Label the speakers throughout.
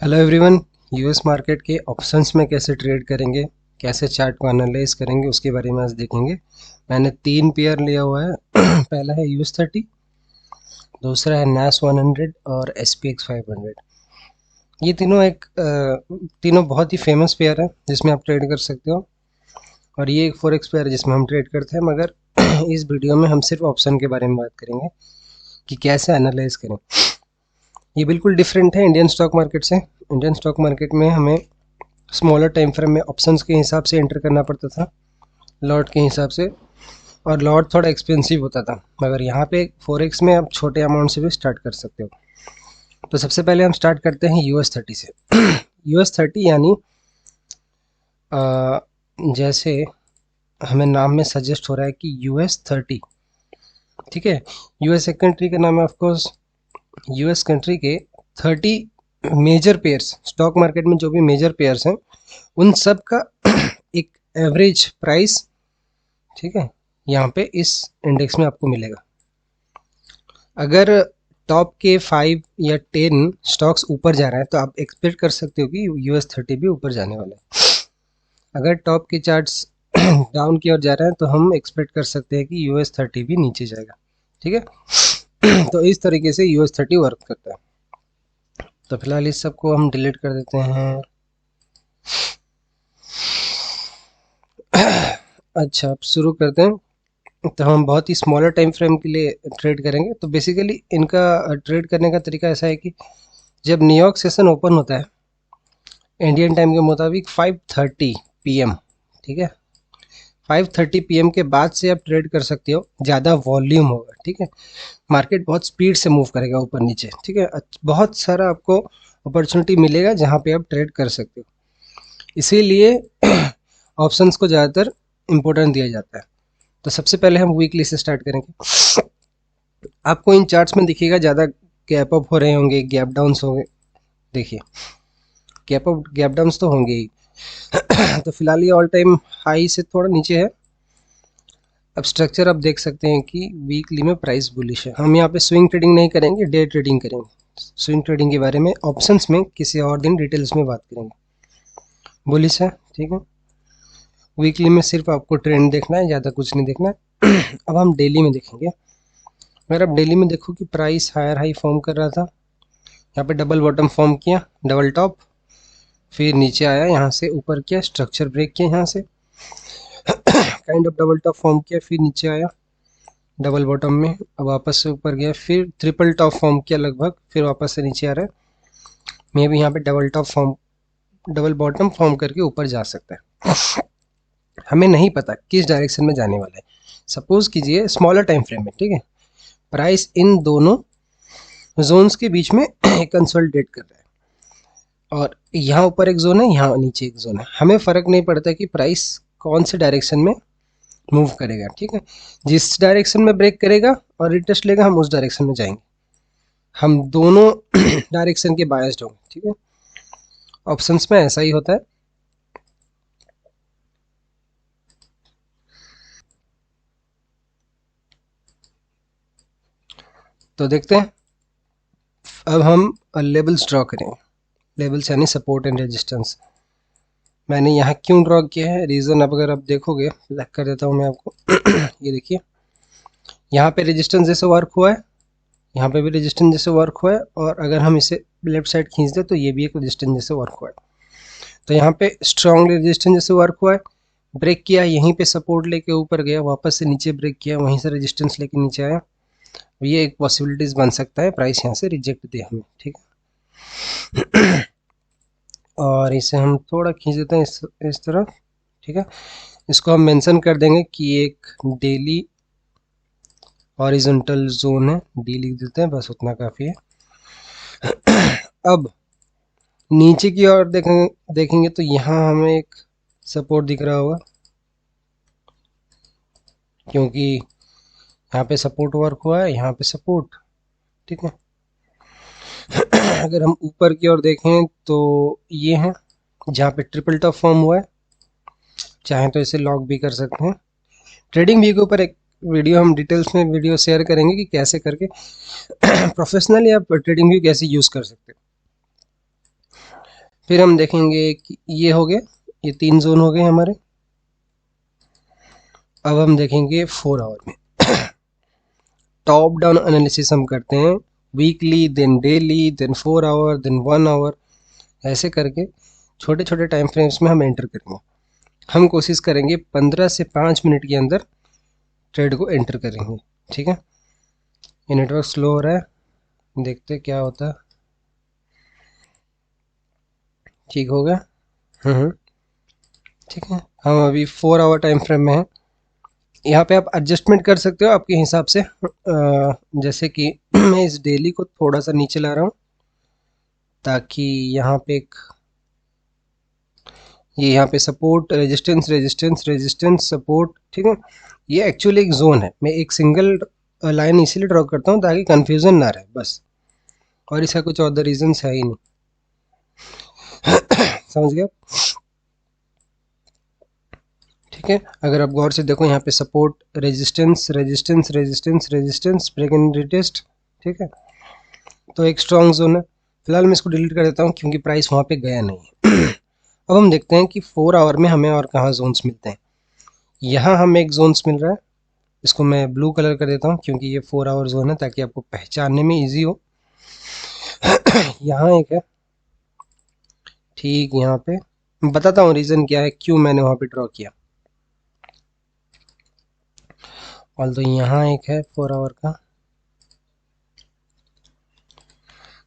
Speaker 1: Hello everyone. US market के options में कैसे ट्रेड करेंगे, कैसे चार्ट को एनालाइज करेंगे, उसके बारे में आज देखेंगे। मैंने 3 पेयर लिया हुआ है। पहला है US 30, दूसरा है NAS 100 और SPX 500। ये तीनों बहुत ही फेमस पेयर है जिसमें आप ट्रेड कर सकते हो, और ये एक फॉरेक्स पेयर है जिसमें हम ट्रेड करते हैं। मगर इस वीडियो में हम सिर्फ ऑप्शन के बारे में बात करेंगे कि कैसे एनालाइज करें। ये बिल्कुल डिफरेंट है इंडियन स्टॉक मार्केट से। इंडियन स्टॉक मार्केट में हमें स्मॉलर टाइम फ्रेम में ऑप्शंस के हिसाब से एंटर करना पड़ता था, लॉट के हिसाब से, और लॉट थोड़ा एक्सपेंसिव होता था। मगर यहाँ पे फॉरेक्स में आप छोटे अमाउंट से भी स्टार्ट कर सकते हो। तो सबसे पहले हम स्टार्ट करते हैं US 30 से। US 30 यानी जैसे हमें नाम में सजेस्ट हो रहा है कि US 30, ठीक है। यूएस एक कंट्री का नाम है, ऑफकोर्स। यूएस कंट्री के 30 मेजर पेयर्स, स्टॉक मार्केट में जो भी मेजर पेयर्स हैं उन सब का एक एवरेज प्राइस, ठीक है, यहाँ पे इस इंडेक्स में आपको मिलेगा। अगर टॉप के 5 या 10 स्टॉक्स ऊपर जा रहा है तो आप एक्सपेक्ट कर सकते हो कि US 30 भी ऊपर जाने वाला है। अगर टॉप के चार्ट्स डाउन की ओर जा रहा है तो हम एक्सपेक्ट कर सकते हैं कि US 30 भी नीचे जाएगा, ठीक है। तो इस तरीके से US 30 वर्क करता है। तो फिलहाल इस सबको हम डिलीट कर देते हैं। अच्छा, अब शुरू करते हैं। तो हम बहुत ही स्मॉलर टाइम फ्रेम के लिए ट्रेड करेंगे। तो बेसिकली इनका ट्रेड करने का तरीका ऐसा है कि जब न्यूयॉर्क सेशन ओपन होता है इंडियन टाइम के मुताबिक 5:30 PM, ठीक है, 5:30 PM के बाद से आप ट्रेड कर सकते हो। ज़्यादा वॉल्यूम होगा, ठीक है। मार्केट बहुत स्पीड से मूव करेगा ऊपर नीचे, ठीक है। बहुत सारा आपको अपॉर्चुनिटी मिलेगा जहाँ पे आप ट्रेड कर सकते हो। इसीलिए ऑप्शंस को ज़्यादातर इम्पोर्टेंस दिया जाता है। तो सबसे पहले हम वीकली से स्टार्ट करेंगे। आपको इन चार्ट्स में दिखेगा ज़्यादा गैप अप हो रहे होंगे, गैप डाउन्स होंगे। देखिए, गैप अप गैप डाउन्स तो होंगे ही। तो फिलहाल ये ऑल टाइम हाई से थोड़ा नीचे है। अब स्ट्रक्चर आप देख सकते हैं कि वीकली में प्राइस बुलिश है। हम यहाँ पे स्विंग ट्रेडिंग नहीं करेंगे, डे ट्रेडिंग करेंगे। स्विंग ट्रेडिंग के बारे में ऑप्शंस में किसी और दिन डिटेल्स में बात करेंगे। बुलिश है, ठीक है। वीकली में सिर्फ आपको ट्रेंड देखना है, ज़्यादा कुछ नहीं देखना है। अब हम डेली में देखेंगे। अगर आप डेली में देखो कि प्राइस हायर हाई फॉर्म कर रहा था, यहाँ पे डबल बॉटम फॉर्म किया, डबल टॉप, फिर नीचे आया, यहाँ से ऊपर किया, स्ट्रक्चर ब्रेक किया, यहाँ से kind of double top form किया, फिर नीचे आया डबल बॉटम में, अब वापस से ऊपर गया, फिर ट्रिपल टॉप फॉर्म किया लगभग, फिर वापस से नीचे आ रहा है। मे भी यहाँ पे डबल बॉटम फॉर्म करके ऊपर जा सकता है। हमें नहीं पता किस डायरेक्शन में जाने वाला है। सपोज कीजिए स्मॉलर टाइम फ्रेम में, ठीक है, प्राइस इन दोनों जोन्स के बीच में कंसोलिडेट कर रहा है, और यहाँ ऊपर एक जोन है, यहाँ नीचे एक जोन है। हमें फर्क नहीं पड़ता कि प्राइस कौन से डायरेक्शन में मूव करेगा, ठीक है। जिस डायरेक्शन में ब्रेक करेगा और रिटेस्ट लेगा, हम उस डायरेक्शन में जाएंगे। हम दोनों डायरेक्शन के बायस्ड होंगे, ठीक है। ऑप्शंस में ऐसा ही होता है। तो देखते हैं। अब हम लेवल्स ड्रॉ करेंगे। लेवल्स यानी सपोर्ट एंड रेजिस्टेंस। मैंने यहाँ क्यों ड्रॉ किया है, रीज़न अब अगर आप देखोगे, लग कर देता हूँ मैं आपको। ये देखिए, यहाँ पे रेजिस्टेंस जैसे वर्क हुआ है, यहाँ पे भी रेजिस्टेंस जैसे वर्क हुआ है, और अगर हम इसे लेफ्ट साइड खींच दें तो ये भी एक रेजिस्टेंस जैसे वर्क हुआ है। तो यहाँ पे स्ट्रॉन्ग रेजिस्टेंस जैसे वर्क हुआ है, ब्रेक किया, यहीं पे सपोर्ट लेके ऊपर गया, वापस से नीचे ब्रेक किया, वहीं से रेजिस्टेंस लेके नीचे आया। ये एक पॉसिबिलिटीज बन सकता है प्राइस यहाँ से रिजेक्ट दे हमें, ठीक है। और इसे हम थोड़ा खींच देते हैं इस तरफ, ठीक है। इसको हम मेंशन कर देंगे कि एक डेली हॉरिजॉन्टल जोन है, डी लिख देते हैं, बस उतना काफ़ी है। अब नीचे की ओर देखेंगे तो यहाँ हमें एक सपोर्ट दिख रहा होगा, क्योंकि यहाँ पे सपोर्ट वर्क हुआ है, यहाँ पे सपोर्ट, ठीक है। अगर हम ऊपर की ओर देखें तो ये है जहाँ पे ट्रिपल टॉप फॉर्म हुआ है। चाहें तो इसे लॉक भी कर सकते हैं। ट्रेडिंग व्यू के ऊपर एक वीडियो हम डिटेल्स में वीडियो शेयर करेंगे कि कैसे करके प्रोफेशनली आप ट्रेडिंग व्यू कैसे यूज़ कर सकते फिर हम देखेंगे कि ये हो गया, ये 3 जोन हो गए हमारे। अब हम देखेंगे 4 आवर में टॉप डाउन एनालिसिस हम करते हैं, weekly, then daily, then 4 hour, then 1 hour, ऐसे करके छोटे छोटे टाइम फ्रेम्स में हम एंटर करेंगे। हम कोशिश करेंगे 15 से 5 मिनट के अंदर ट्रेड को एंटर करेंगे। ठीक है, ये नेटवर्क स्लो हो रहा है, देखते क्या होता है। ठीक हो गया। ठीक है, हम अभी 4 आवर टाइम फ्रेम में हैं। यहाँ पे आप एडजस्टमेंट कर सकते हो आपके हिसाब से, जैसे कि मैं इस डेली को थोड़ा सा नीचे ला रहा हूँ ताकि यहाँ पे ये यहाँ पे support, resistance, resistance, resistance, support. ठीक है, ये एक्चुअली एक जोन है। मैं एक सिंगल लाइन इसीलिए ड्रॉ करता हूँ ताकि कंफ्यूजन ना रहे बस, और इसका कुछ और रीजन है ही नहीं। समझ गया? ठीक है, अगर आप गौर से देखो यहाँ पे support, resistance, resistance, resistance, resistance, break and retest. ठीक है, तो एक स्ट्रॉन्ग जोन है। फिलहाल मैं इसको डिलीट कर देता हूँ क्योंकि प्राइस वहाँ पे गया नहीं है। अब हम देखते हैं कि 4 आवर में हमें और कहाँ जोन्स मिलते हैं। यहाँ हमें एक जोन्स मिल रहा है, इसको मैं ब्लू कलर कर देता हूँ क्योंकि ये 4 आवर जोन है ताकि आपको पहचानने में ईजी हो। यहाँ एक है, ठीक यहाँ पे बताता हूँ रीज़न क्या है क्यों मैंने वहाँ पे ड्रॉ किया। और तो यहाँ एक है 4 आवर का,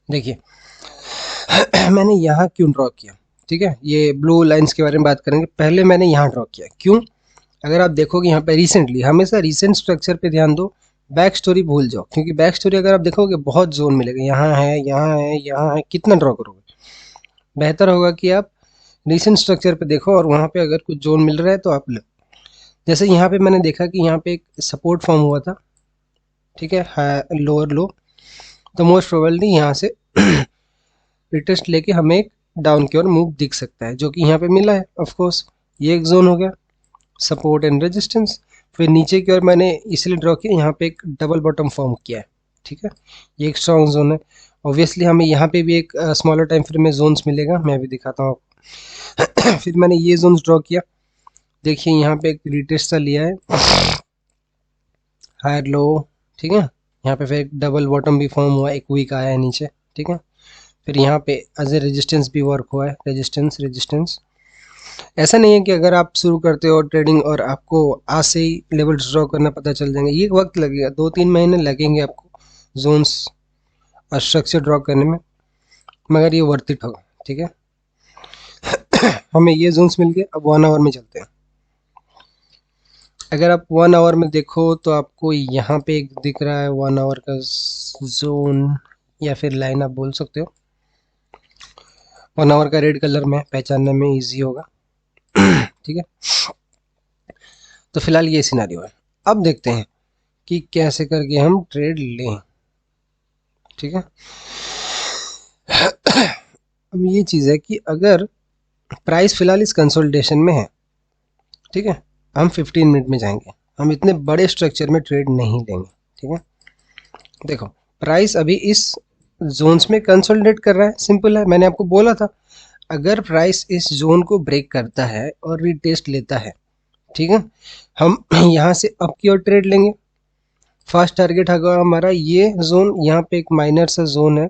Speaker 1: देखिए मैंने यहाँ क्यों ड्रॉ किया। ठीक है, ये ब्लू लाइंस के बारे में बात करेंगे। पहले मैंने यहाँ ड्रॉ किया क्यों, अगर आप देखोगे यहाँ पे रिसेंटली, हमेशा रिसेंट स्ट्रक्चर पे ध्यान दो, बैक स्टोरी भूल जाओ, क्योंकि बैक स्टोरी अगर आप देखोगे बहुत जोन मिलेगा, यहाँ है, यहाँ है, यहाँ है, कितना ड्रॉ करोगे। बेहतर होगा कि आप रिसेंट स्ट्रक्चर पे देखो और वहाँ पे अगर कुछ जोन मिल रहा है तो आप लो। जैसे यहाँ पे मैंने देखा कि यहाँ पे एक सपोर्ट फॉर्म हुआ था। ठीक है, लोअर लो, तो मोस्ट प्रोबेबली यहाँ से रिटेस्ट लेके हमें एक डाउन की ओर मूव दिख सकता है, जो कि यहाँ पे मिला है। ऑफ कोर्स ये एक जोन हो गया, सपोर्ट एंड रेजिस्टेंस। फिर नीचे की ओर मैंने इसलिए ड्रॉ किया, यहाँ पे एक डबल बॉटम फॉर्म किया है। ठीक है, ये एक स्ट्रॉन्ग जोन है। ऑब्वियसली हमें यहाँ पे भी एक स्मॉलर टाइम फ्रेम में जोन्स मिलेगा, मैं भी दिखाता हूँ आपको। फिर मैंने ये जोन्स ड्रॉ किया, देखिए यहाँ पे एक रिटेस्ट सा लिया है, हायर लो। ठीक है, यहाँ पे फिर एक डबल बॉटम भी फॉर्म हुआ, एक वीक आया है नीचे। ठीक है, फिर यहाँ पे एज ए रेजिस्टेंस भी वर्क हुआ है, रेजिस्टेंस, रेजिस्टेंस। ऐसा नहीं है कि अगर आप शुरू करते हो ट्रेडिंग और आपको आज से ही लेवल्स ड्रॉ करना पता चल जाएंगे, ये वक्त लगेगा, 2-3 महीने लगेंगे आपको जोन्स और स्ट्रक्चर ड्रॉ करने में, मगर ये वर्थ इट होगा। ठीक है, हमें ये जोन्स मिल गए। अब 1 आवर में चलते हैं। अगर आप 1 आवर में देखो तो आपको यहाँ पे एक दिख रहा है 1 आवर का जोन, या फिर लाइन आप बोल सकते हो। 1 आवर का रेड कलर में पहचानने में इजी होगा। ठीक है, तो फिलहाल ये सिनेरियो है। अब देखते हैं कि कैसे करके हम ट्रेड लें। ठीक है, अब ये चीज़ है कि अगर प्राइस फिलहाल इस कंसोलिडेशन में है, ठीक है, हम 15 मिनट में जाएंगे, हम इतने बड़े स्ट्रक्चर में ट्रेड नहीं लेंगे। ठीक है, देखो प्राइस अभी इस जोन्स में कंसोलिडेट कर रहा है, सिंपल है। मैंने आपको बोला था अगर प्राइस इस जोन को ब्रेक करता है और रीटेस्ट लेता है, ठीक है, हम यहाँ से अप की ओर ट्रेड लेंगे। फर्स्ट टारगेट होगा हमारा ये जोन, यहाँ पे एक माइनर सा जोन है,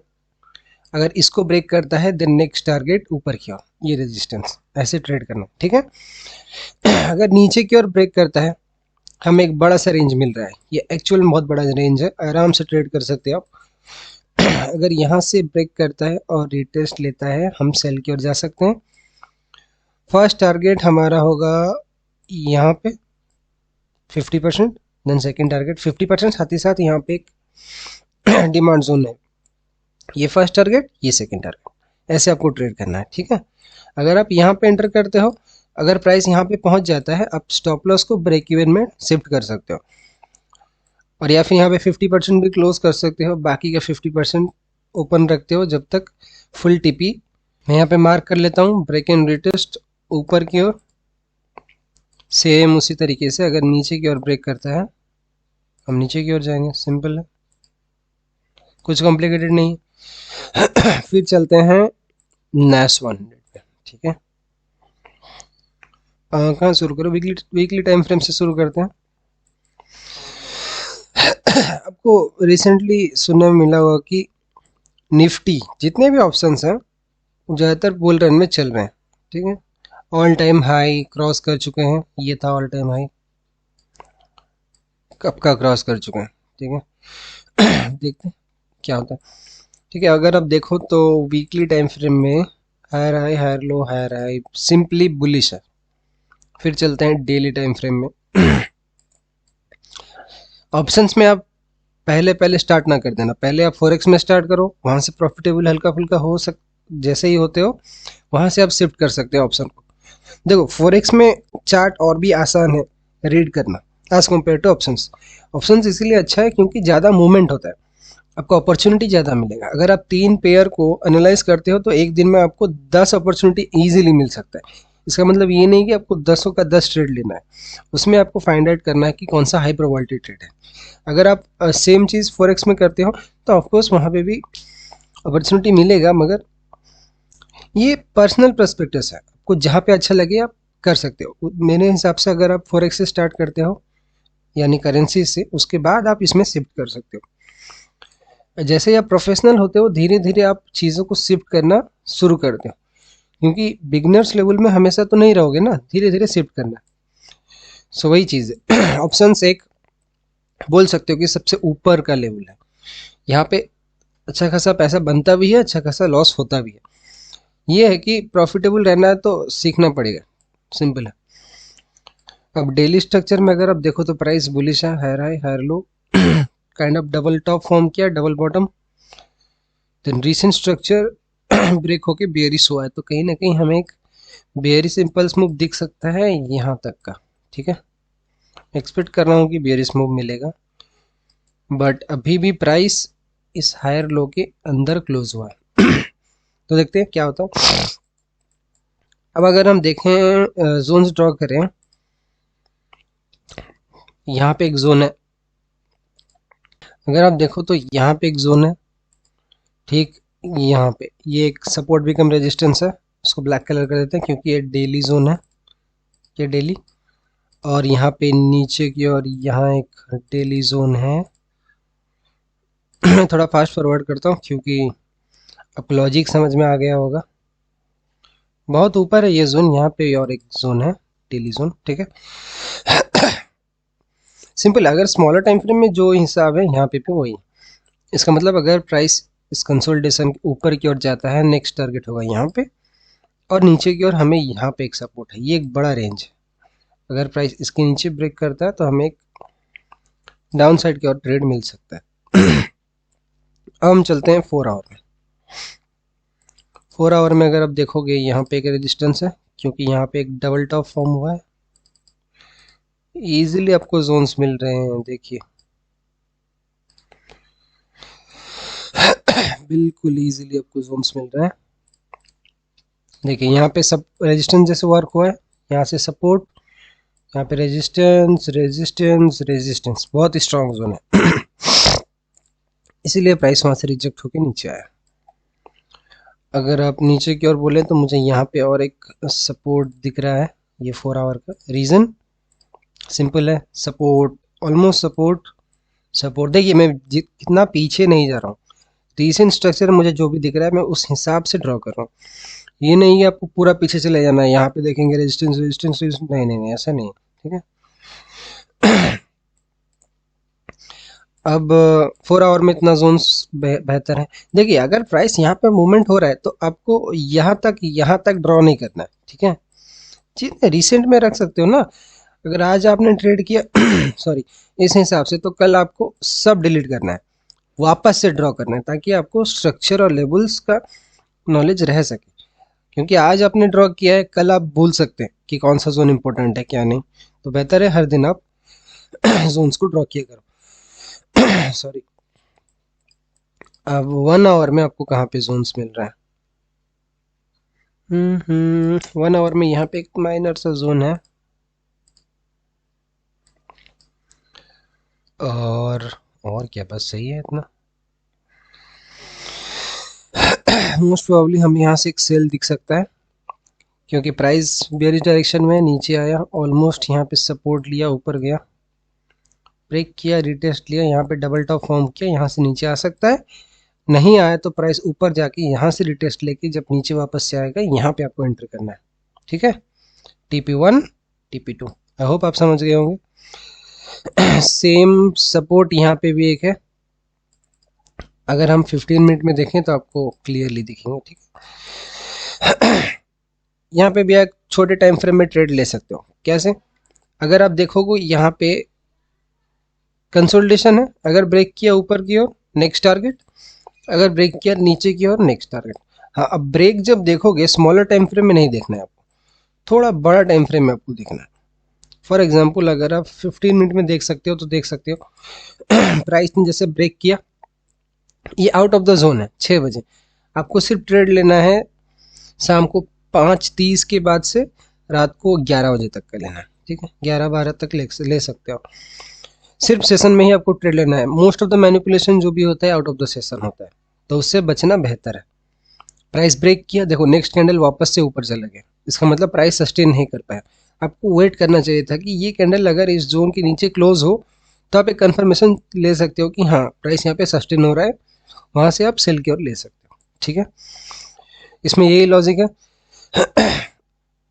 Speaker 1: अगर इसको ब्रेक करता है देन नेक्स्ट टारगेट ऊपर की ओर, ये रेजिस्टेंस, ऐसे ट्रेड करना। ठीक है, अगर नीचे की ओर ब्रेक करता है, हमें एक बड़ा सा रेंज मिल रहा है, ये एक्चुअल में बहुत बड़ा रेंज है, आराम से ट्रेड कर सकते हो आप। अगर यहाँ से ब्रेक करता है और रिटेस्ट लेता है, हम सेल की ओर जा सकते हैं। फर्स्ट टारगेट हमारा होगा यहाँ पे 50%, देन सेकंड टारगेट 50%, साथ ही साथ यहाँ पे एक डिमांड जोन है, ये फर्स्ट टारगेट, ये सेकंड टारगेट, ऐसे आपको ट्रेड करना है। ठीक है, अगर आप यहाँ पे एंटर करते हो, अगर प्राइस यहाँ पे पहुँच जाता है, आप स्टॉप लॉस को ब्रेक इवन में शिफ्ट कर सकते हो, और या फिर यहाँ पे 50% भी क्लोज कर सकते हो, बाकी का 50% ओपन रखते हो जब तक फुल टीपी। मैं यहाँ पे मार्क कर लेता हूँ ब्रेक एंड रिटेस्ट ऊपर की ओर, सेम उसी तरीके से अगर नीचे की ओर ब्रेक करता है हम नीचे की ओर जाएंगे, सिंपल है, कुछ कॉम्प्लिकेटेड नहीं। फिर चलते हैं NAS 100। ठीक है। कहाँ शुरू करो? वीकली टाइम फ्रेम से शुरू करते हैं। आपको रिसेंटली सुनने में मिला होगा कि निफ्टी जितने भी ऑप्शंस हैं ज़्यादातर बुल रन में चल रहे हैं, ठीक है। ऑल टाइम हाई क्रॉस कर चुके हैं, ये था ऑल टाइम हाई, कब का क्रॉस कर चुके हैं, ठीक है। देखते हैं क्या होता है, ठीक है। अगर आप देखो तो वीकली टाइम फ्रेम में higher high higher low higher high simply bullish है। फिर चलते हैं डेली टाइम फ्रेम में। ऑप्शंस में आप पहले पहले स्टार्ट ना कर देना, पहले आप फॉरेक्स में स्टार्ट करो, वहां से प्रॉफिटेबल हल्का फुल्का हो सक जैसे ही होते हो वहां से आप शिफ्ट कर सकते हो ऑप्शन को। देखो फॉरेक्स में चार्ट और भी आसान है रीड करना as compared to options. Options इसीलिए अच्छा है क्योंकि ज़्यादा मूवमेंट होता है, आपको अपॉर्चुनिटी ज़्यादा मिलेगा। अगर आप 3 पेयर को एनालाइज करते हो तो एक दिन में आपको 10 अपॉर्चुनिटी ईजिली मिल सकता है। इसका मतलब ये नहीं कि आपको 10 का 10 ट्रेड लेना है, उसमें आपको फाइंड आउट करना है कि कौन सा हाई प्रोबेबिलिटी ट्रेड है। अगर आप सेम चीज़ फॉरेक्स में करते हो तो ऑफकोर्स वहाँ पे भी अपॉर्चुनिटी मिलेगा, मगर ये पर्सनल पर्सपेक्टिव है, आपको जहाँ पे अच्छा लगे आप कर सकते हो। मेरे हिसाब से अगर आप फॉरेक्स से स्टार्ट करते हो यानी करेंसी से, उसके बाद आप इसमें शिफ्ट कर सकते हो। जैसे ही आप प्रोफेशनल होते हो धीरे धीरे आप चीज़ों को शिफ्ट करना शुरू करते हो, क्योंकि बिगनर्स लेवल में हमेशा तो नहीं रहोगे ना, धीरे धीरे शिफ्ट करना। सो वही चीज़ है। ऑप्शन एक बोल सकते हो कि सबसे ऊपर का लेवल है, यहाँ पे अच्छा खासा पैसा बनता भी है, अच्छा खासा लॉस होता भी है। ये है कि प्रॉफिटेबल रहना है तो सीखना पड़ेगा, सिंपल है। अब डेली स्ट्रक्चर में अगर आप देखो तो प्राइस बुलिश है, higher high higher low, kind of double top form किया, double bottom, then recent structure break होके बेयरिश हुआ है, तो कहीं ना कहीं हमें एक बेयरिश इंपल्स मूव दिख सकता है यहाँ तक का, ठीक है। एक्सपेक्ट कर रहा हूँ कि बेयरिश मूव मिलेगा, बट अभी भी प्राइस इस हायर लो के अंदर क्लोज हुआ है। तो देखते हैं क्या होता है। अब अगर हम देखें जोन्स ड्रॉ करें, यहाँ पे एक जोन है, अगर आप देखो तो यहाँ पे एक जोन है, ठीक यहाँ पे ये एक सपोर्ट भी कम रेजिस्टेंस है, उसको ब्लैक कलर कर देते हैं क्योंकि ये डेली जोन है, ये डेली। और यहाँ पे नीचे की और यहाँ एक डेली जोन है। मैं थोड़ा फास्ट फॉरवर्ड करता हूँ क्योंकि अब लॉजिक समझ में आ गया होगा। बहुत ऊपर है ये जोन, यहाँ पे और एक जोन है डेली जोन, ठीक है। सिंपल, अगर स्मॉलर टाइम फ्रेम में जो हिसाब है यहाँ पे भी वही। इसका मतलब अगर प्राइस इस कंसोलिडेशन के ऊपर की ओर जाता है, नेक्स्ट टारगेट होगा यहाँ पे, और नीचे की ओर हमें यहाँ पे एक सपोर्ट है, ये एक बड़ा रेंज है। अगर प्राइस इसके नीचे ब्रेक करता है तो हमें एक डाउन साइड की ओर ट्रेड मिल सकता है। अब हम चलते हैं 4 आवर में। 4 आवर में अगर आप देखोगे यहाँ पे एक रेजिस्टेंस है, क्योंकि यहाँ पे एक डबल टॉप फॉर्म हुआ है, इजीली आपको जोन्स मिल रहे हैं, देखिए बिल्कुल इजीली आपको जोन्स मिल रहे हैं। देखिए यहाँ पे सब रेजिस्टेंस जैसे वर्क हुआ है, यहाँ से सपोर्ट, यहाँ पे रेजिस्टेंस रेजिस्टेंस रेजिस्टेंस, बहुत स्ट्रॉन्ग जोन है। इसीलिए प्राइस वहाँ से रिजेक्ट होकर नीचे आया। अगर आप नीचे की ओर बोले तो मुझे यहाँ पे और एक सपोर्ट दिख रहा है, ये 4 आवर का। रीज़न सिंपल है, सपोर्ट, ऑलमोस्ट सपोर्ट सपोर्ट। देखिए मैं कितना पीछे नहीं जा रहा हूँ, रीसेंट स्ट्रक्चर मुझे जो भी दिख रहा है मैं उस हिसाब से ड्रॉ कर रहा हूँ। ये नहीं कि आपको पूरा पीछे चले जाना है, यहाँ पे देखेंगे रेजिस्टेंस रेजिस्टेंस रेजिस्टेंस, नहीं नहीं नहीं, ऐसा नहीं, ठीक है। अब 4 आवर में इतना जोन्स बेहतर है। देखिए अगर प्राइस यहाँ पे मूवमेंट हो रहा है तो आपको यहाँ तक ड्रॉ नहीं करना है, ठीक है। चीज रिसेंट में रख सकते हो ना, अगर आज आपने ट्रेड किया सॉरी इस हिसाब से, तो कल आपको सब डिलीट करना है, वापस से ड्रॉ करना है, ताकि आपको स्ट्रक्चर और लेवल्स का नॉलेज रह सके। क्योंकि आज आपने ड्रॉ किया है, कल आप भूल सकते हैं कि कौन सा जोन इंपॉर्टेंट है क्या नहीं। तो बेहतर है हर दिन आप जोन्स को ड्रॉ किया करो। सॉरी। अब 1 आवर में आपको कहाँ पे जोन्स मिल रहा है? 1 आवर में यहाँ पे एक माइनर सा जोन है, और क्या, बस सही है इतना। मोस्ट प्रोबेबली हमें यहाँ से एक सेल दिख सकता है, क्योंकि प्राइस बेयरिश डायरेक्शन में नीचे आया, ऑलमोस्ट यहाँ पे सपोर्ट लिया, ऊपर गया, ब्रेक किया, रिटेस्ट लिया, यहाँ पे डबल टॉप फॉर्म किया, यहाँ से नीचे आ सकता है, नहीं आया तो प्राइस ऊपर जाके यहाँ से रिटेस्ट लेके जब नीचे वापस से आएगा यहाँ पे आपको एंटर करना है। ठीक है, TP1 TP2, आई होप आप समझ गए होंगे। सेम सपोर्ट यहाँ पे भी एक है, अगर हम 15 मिनट में देखें तो आपको क्लियरली दिखेंगे। ठीक है, यहाँ पे भी आप छोटे टाइम फ्रेम में ट्रेड ले सकते हो। कैसे? अगर आप देखोगे यहाँ पे कंसोलिडेशन है, अगर ब्रेक किया ऊपर की ओर नेक्स्ट टारगेट, अगर ब्रेक किया नीचे की ओर नेक्स्ट टारगेट। हाँ, अब ब्रेक जब देखोगे स्मॉलर टाइम फ्रेम में नहीं देखना है आपको, थोड़ा बड़ा टाइम फ्रेम में आपको देखना है। फॉर एग्जांपल अगर आप 15 मिनट में देख सकते हो तो देख सकते हो प्राइस ने जैसे ब्रेक किया, ये आउट ऑफ द जोन है 6 बजे, आपको सिर्फ ट्रेड लेना है शाम को 5:30 के बाद से रात को 11 बजे तक का लेना है। ठीक है, 11-12 तक ले सकते हो, सिर्फ सेशन में ही आपको ट्रेड लेना है। मोस्ट ऑफ द मैनिपुलेशन जो भी होता है आउट ऑफ द सेशन होता है, तो उससे बचना बेहतर है। प्राइस ब्रेक किया, देखो नेक्स्ट कैंडल वापस से ऊपर चला गया, इसका मतलब प्राइस सस्टेन नहीं कर पाया। आपको वेट करना चाहिए था कि ये कैंडल अगर इस जोन के नीचे क्लोज हो तो आप एक कंफर्मेशन ले सकते हो कि हाँ प्राइस यहाँ पे सस्टेन हो रहा है, वहां से आप सेल की ओर ले सकते हो। ठीक है, इसमें यही लॉजिक है।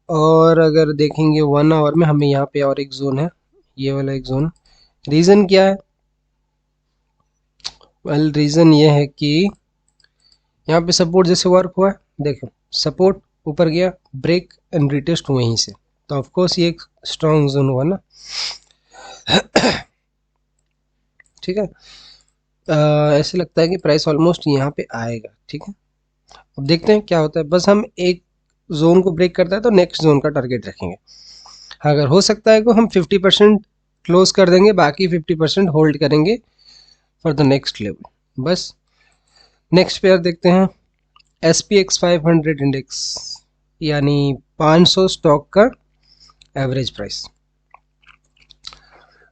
Speaker 1: और अगर देखेंगे 1 आवर में, हमें यहाँ पे और एक जोन है, ये वाला एक जोन, रीजन क्या है? वेल रीजन ये है कि यहाँ पे सपोर्ट जैसे वर्क हुआ है, देखो सपोर्ट ऊपर गया, ब्रेक एंड रिटेस्ट वहीं से, तो ऑफ कोर्स ये एक स्ट्रॉन्ग जोन हुआ ना। ठीक है, ऐसे लगता है कि प्राइस ऑलमोस्ट यहाँ पे आएगा। ठीक है, अब देखते हैं क्या होता है। बस हम एक जोन को ब्रेक करता है तो नेक्स्ट जोन का टारगेट रखेंगे। अगर हो सकता है कि हम 50% क्लोज कर देंगे, बाकी 50% होल्ड करेंगे फॉर द नेक्स्ट लेवल। बस नेक्स्ट पेयर देखते हैं, SPX 500 इंडेक्स, यानी 500 स्टॉक का average price.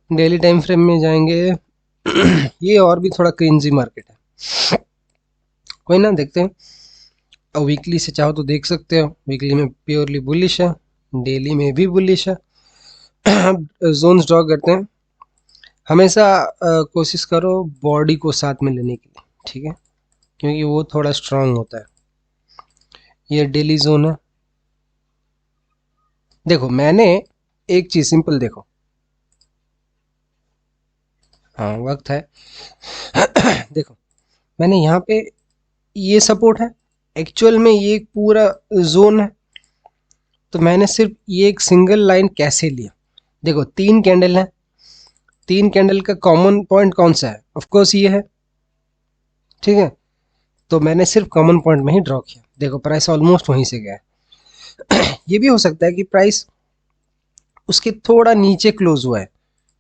Speaker 1: Daily time frame में जाएंगे। ये और भी थोड़ा क्रिंजी मार्केट है, कोई ना, देखते हैं। और वीकली से चाहो तो देख सकते हो, वीकली में प्योरली बुलिश है, डेली में भी बुलिश है। अब जोन्स ड्रॉ करते हैं, हमेशा कोशिश करो बॉडी को साथ में लेने की। ठीक है, क्योंकि वो थोड़ा स्ट्रांग होता है। ये डेली जोन है, देखो मैंने एक चीज सिंपल देखो, हाँ वक्त है। देखो मैंने यहाँ पे ये सपोर्ट है, एक्चुअल में ये एक पूरा जोन है, तो मैंने सिर्फ ये एक सिंगल लाइन कैसे लिया? देखो 3 कैंडल है, 3 कैंडल का कॉमन पॉइंट कौन सा है? ऑफ कोर्स ये है। ठीक है, तो मैंने सिर्फ कॉमन पॉइंट में ही ड्रॉ किया। देखो प्राइस ऑलमोस्ट वहीं से गया है। ये भी हो सकता है कि प्राइस उसके थोड़ा नीचे क्लोज हुआ है,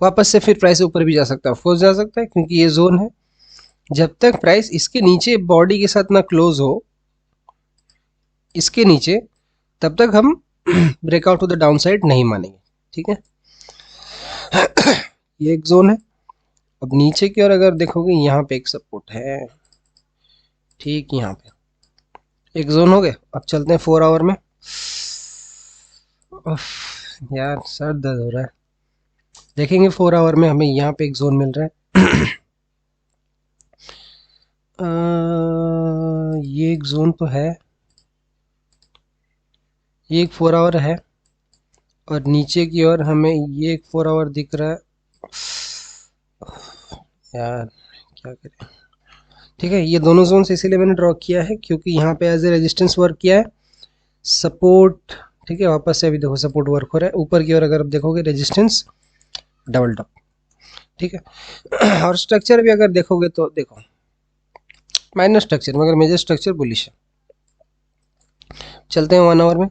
Speaker 1: वापस से फिर प्राइस ऊपर भी जा सकता है, ऑफकोर्स जा सकता है, क्योंकि ये जोन है। जब तक प्राइस इसके नीचे बॉडी के साथ ना क्लोज हो, इसके नीचे, तब तक हम breakout to the down side नहीं मानेंगे। ठीक है, ये एक जोन है। अब नीचे की ओर अगर देखोगे, यहाँ पे एक सपोर्ट है, ठीक यहाँ पे एक जोन हो गया। अब चलते हैं 4 आवर में। यार सर दर्द हो रहा है। देखेंगे 4 आवर में हमें यहाँ पे एक जोन मिल रहा है। ये एक जोन तो है, ये एक 4 आवर है, और नीचे की ओर हमें ये एक 4 आवर दिख रहा है। यार क्या करें। ठीक है, ये दोनों जोन इसीलिए मैंने ड्रॉ किया है क्योंकि यहाँ पे एज ए रेजिस्टेंस वर्क किया है, सपोर्ट। ठीक है, वापस से अभी देखो सपोर्ट वर्क हो रहा है ऊपर की ओर, अगर आप देखोगे रेजिस्टेंस, डबल टॉप। ठीक है, और स्ट्रक्चर भी अगर देखोगे तो देखो माइनर स्ट्रक्चर, मगर मेजर स्ट्रक्चर बुलिश है। चलते हैं 1 आवर में।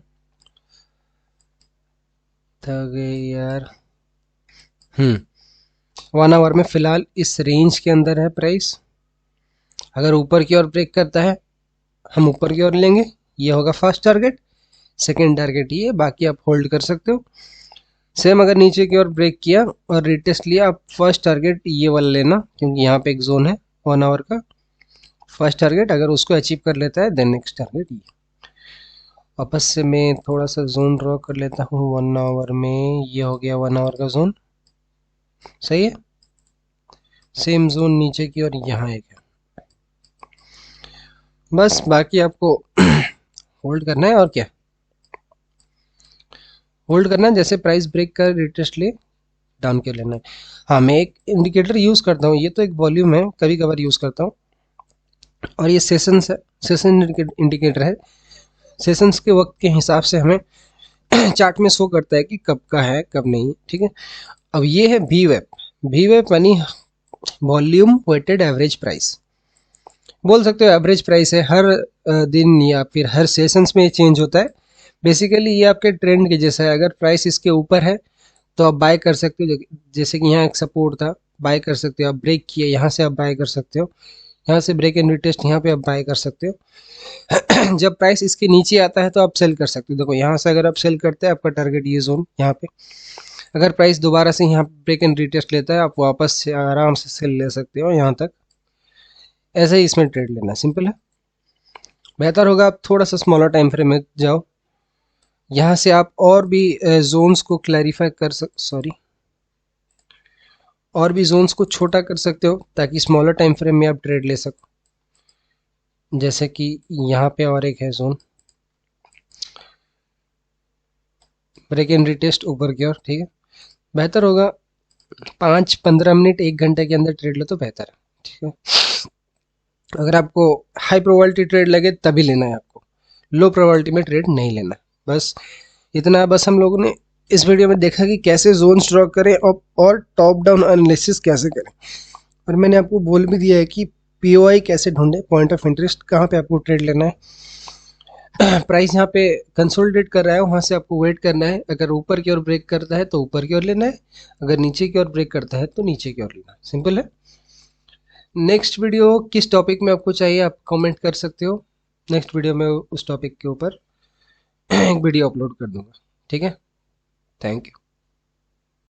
Speaker 1: थक गए यार। 1 आवर में फिलहाल इस रेंज के अंदर है प्राइस। अगर ऊपर की ओर ब्रेक करता है, हम ऊपर की ओर लेंगे, ये होगा फर्स्ट टारगेट। सेकेंड टारगेट ये, बाकी आप होल्ड कर सकते हो। सेम अगर नीचे की ओर ब्रेक किया और रिटेस्ट लिया, आप फर्स्ट टारगेट ये वाला लेना, क्योंकि यहाँ पे एक जोन है 1 आवर का। फर्स्ट टारगेट अगर उसको अचीव कर लेता है, देन नेक्स्ट टारगेट ये। वापस से मैं थोड़ा सा जोन ड्रॉ कर लेता हूँ 1 आवर में। ये हो गया 1 आवर का जोन, सही है। सेम जोन नीचे की और यहाँ एक है। बस बाकी आपको होल्ड करना है और क्या, होल्ड करना है। जैसे प्राइस ब्रेक कर रिटेस्ट ले डाउन के लेना है। हाँ, मैं एक इंडिकेटर यूज़ करता हूँ, ये तो एक वॉल्यूम है, कभी कभार यूज़ करता हूँ। और ये सेशंस है, सेशन इंडिकेटर है। सेशंस के वक्त के हिसाब से हमें चार्ट में शो करता है कि कब का है कब नहीं, ठीक है। अब ये है वी वेब। वी वेब यानी वॉल्यूम वेटेड एवरेज प्राइस, बोल सकते हो एवरेज प्राइस है। हर दिन या फिर हर सेशंस में चेंज होता है। बेसिकली ये आपके ट्रेंड के जैसा है। अगर प्राइस इसके ऊपर है तो आप बाय कर सकते हो, जैसे कि यहाँ एक सपोर्ट था, बाय कर सकते हो। आप ब्रेक किए, यहाँ से आप बाय कर सकते हो। यहाँ से ब्रेक एंड रिटेस्ट, यहाँ पे आप बाय कर सकते हो। जब प्राइस इसके नीचे आता है तो आप सेल कर सकते हो। देखो यहाँ से अगर आप सेल करते हैं, आपका टारगेट ये जोन यहाँ पे। अगर प्राइस दोबारा से यहाँ ब्रेक एंड रिटेस्ट लेता है, आप वापस से आराम से सेल ले सकते हो यहाँ तक। ऐसे ही इसमें ट्रेड लेना सिंपल है। बेहतर होगा आप थोड़ा सा स्मॉलर टाइम फ्रेम में जाओ। यहाँ से आप और भी जोन्स को क्लैरिफाई कर सॉरी और भी जोन्स को छोटा कर सकते हो, ताकि स्मॉलर टाइम फ्रेम में आप ट्रेड ले सको। जैसे कि यहाँ पे और एक है जोन, ब्रेक एंड रिटेस्ट ऊपर की ओर, ठीक है। बेहतर होगा 5-15 मिनट 1 घंटे के अंदर ट्रेड लो तो बेहतर है, ठीक है। अगर आपको हाई प्रोबेबिलिटी ट्रेड लगे तभी लेना है आपको, लो प्रोबेबिलिटी में ट्रेड नहीं लेना। बस इतना। बस हम लोगों ने इस वीडियो में देखा कि कैसे जोन्स ड्रॉ करें और टॉप डाउन एनालिसिस कैसे करें। और मैंने आपको बोल भी दिया है कि पीओआई कैसे ढूंढे, पॉइंट ऑफ इंटरेस्ट, कहाँ पे आपको ट्रेड लेना है। प्राइस यहाँ पे कंसोलिडेट कर रहा है, वहाँ से आपको वेट करना है। अगर ऊपर की ओर ब्रेक करता है तो ऊपर की ओर लेना है, अगर नीचे की ओर ब्रेक करता है तो नीचे की ओर लेना है। सिंपल है। नेक्स्ट वीडियो किस टॉपिक में आपको चाहिए आप कमेंट कर सकते हो। नेक्स्ट वीडियो में उस टॉपिक के ऊपर एक वीडियो अपलोड कर दूंगा, ठीक है। Thank you.